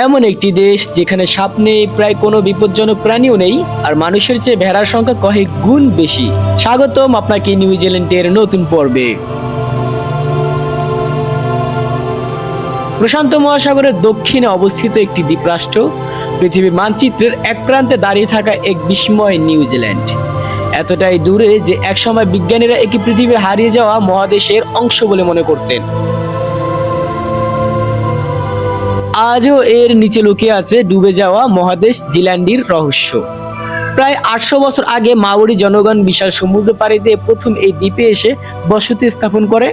এমন একটি দেশ যেখানে সাপ নেই, প্রায় কোনো বিপজ্জনক প্রাণীও নেই, আর মানুষের চেয়ে ভেড়ার সংখ্যা কয়েক গুণ বেশি। স্বাগতম আপনাকে নিউজিল্যান্ডের নতুন পর্বে। প্রশান্ত মহাসাগরের দক্ষিণে অবস্থিত একটি দ্বীপরাষ্ট্র, পৃথিবীর মানচিত্রের এক প্রান্তে দাঁড়িয়ে থাকা এক বিস্ময় নিউজিল্যান্ড। এতটাই দূরে যে একসময় বিজ্ঞানীরা একে পৃথিবীর হারিয়ে যাওয়া মহাদেশের অংশ বলে মনে করতেন। আজও এর নিচে লুকিয়ে আছে ডুবে যাওয়া মহাদেশ জিল্যান্ডের রহস্য। প্রায় 800 বছর আগে মাওরি জনগণ বিশাল সমুদ্র পাড়ি দিয়ে প্রথম এই দ্বীপে এসে বসতি স্থাপন করে।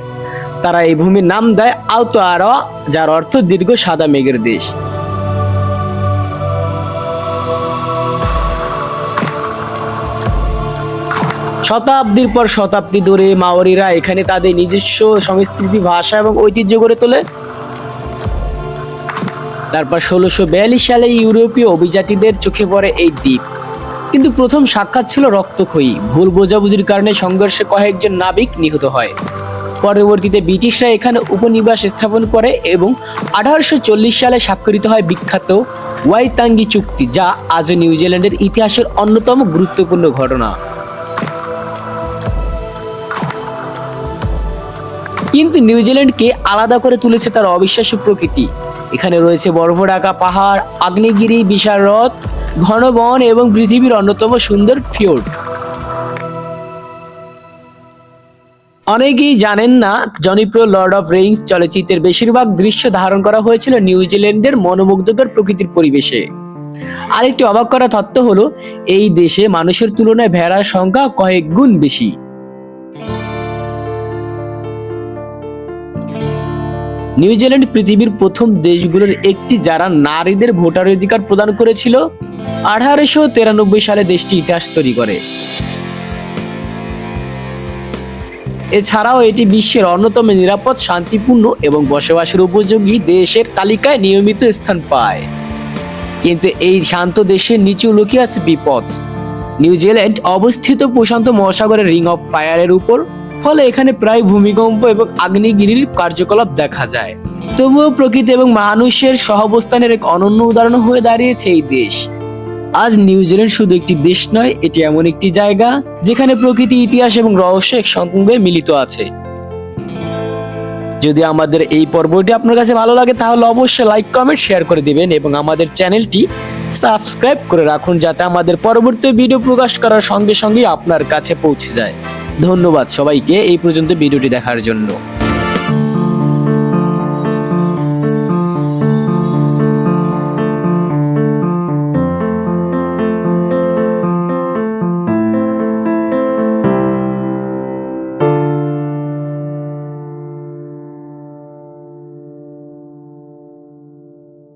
তারা এই ভূমির নাম দেয় আওতায়ারোয়া, যার অর্থ দীর্ঘ সাদা মেঘের দেশ। শতাব্দীর পর শতাব্দী ধরে মাওরিরা এখানে তাদের নিজস্ব সংস্কৃতি, ভাষা এবং ঐতিহ্য গড়ে তোলে। তারপর 1642 সালে ইউরোপীয় অভিযাত্রীদের চোখে পড়ে এই দ্বীপ, কিন্তু প্রথম সাক্ষাৎ ছিল রক্তক্ষয়ী। ভুল বোঝাবুঝির কারণে সংঘর্ষে কয়েকজন নাবিক নিহত হয়। পরবর্তীতে ব্রিটিশরা এখানে উপনিবাস স্থাপন করে এবং 1840 সালে স্বাক্ষরিত হয় বিখ্যাত ওয়াইতাঙ্গি চুক্তি, যা আজও নিউজিল্যান্ডের ইতিহাসের অন্যতম গুরুত্বপূর্ণ ঘটনা। কিন্তু নিউজিল্যান্ডকে আলাদা করে তুলেছে তার অবিশ্বাস্য প্রকৃতি। এখানে রয়েছে বরফ ঢাকা পাহাড়, আগ্নেয়গিরি, বিশাল হ্রদ, ঘন বন এবং পৃথিবীর অন্যতম সুন্দর ফিওর্ড। অনেকেই জানেন না, জনপ্রিয় লর্ড অফ রিংস চলচ্চিত্রের বেশিরভাগ দৃশ্য ধারণ করা হয়েছিল নিউজিল্যান্ডের মনোমুগ্ধকর প্রকৃতির পরিবেশে। আরেকটি অবাক করা তথ্য হলো, এই দেশে মানুষের তুলনায় ভেড়ার সংখ্যা কয়েক গুণ বেশি। নিউজিল্যান্ড পৃথিবীর প্রথম দেশগুলোর একটি যারা নারীদের ভোটার অধিকার প্রদান করেছিল। 1893 সালে দেশটি ইতিহাস তৈরি করে। এছাড়াও এটি বিশ্বের অন্যতম নিরাপদ, শান্তিপূর্ণ এবং বসবাসের উপযোগী দেশের তালিকায় নিয়মিত স্থান পায়। কিন্তু এই শান্ত দেশের নিচেও লুকিয়ে আছে বিপদ। নিউজিল্যান্ড অবস্থিত প্রশান্ত মহাসাগরের রিং অফ ফায়ারের উপর, ফলে এখানে প্রায় ভূমিকম্প এবং আগ্নেয়গিরির কার্যকলাপ দেখা যায়। তবুও প্রকৃতি এবং মানুষের সহাবস্থানের এক অনন্য উদাহরণ হয়ে দাঁড়িয়েছে এই দেশ। আজ নিউজিল্যান্ড শুধু একটি দেশ নয়, এটি এমন একটি জায়গা যেখানে প্রকৃতি, ইতিহাস এবং রহস্য একসঙ্গে মিলিত আছে। যদি আমাদের এই পর্বটি আপনার কাছে ভালো লাগে তাহলে অবশ্যই লাইক, কমেন্ট, শেয়ার করে দিবেন এবং আমাদের চ্যানেলটি সাবস্ক্রাইব করে রাখুন, যাতে আমাদের পরবর্তী ভিডিও প্রকাশ করার সঙ্গে সঙ্গে আপনার কাছে পৌঁছে যায়। ধন্যবাদ সবাইকে এই পর্যন্ত ভিডিওটি দেখার জন্য।